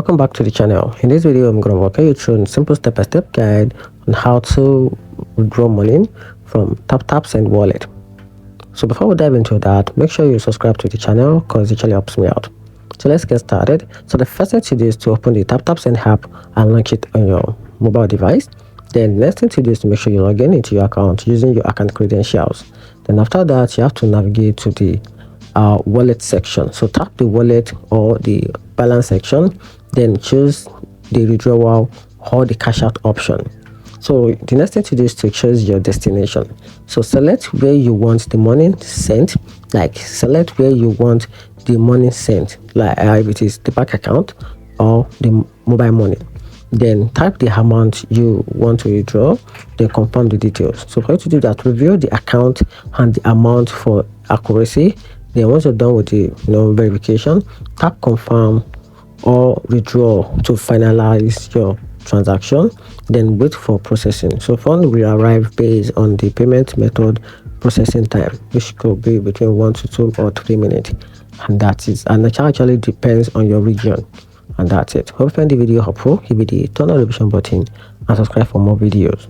Welcome back to the channel. In this video, I'm going to walk you through a simple step-by-step guide on how to withdraw money from TapTap Send wallet. So before we dive into that, make sure you subscribe to the channel because it really helps me out. So let's get started. So the first thing to do is to open the TapTap Send app and launch it on your mobile device. Then the next thing to do is to make sure you log in into your account using your account credentials. Then after that, you have to navigate to the wallet section. So tap the wallet or the balance section, then choose the withdrawal or the cash out option. So the next thing to do is to choose your destination. So select where you want the money sent, like select where you want the money sent, like if it is the bank account or the mobile money. Then type the amount you want to withdraw, then confirm the details. So for you to do that, review the account and the amount for accuracy. Then once you're done with the verification, tap confirm or withdraw to finalize your transaction. Then wait for processing. So fund will arrive based on the payment method processing time, which could be between 1 to 2 or 3 minutes, and that's it. And it actually depends on your region. And that's it. Hope you find the video helpful. Hit the turn on notification button and subscribe for more videos.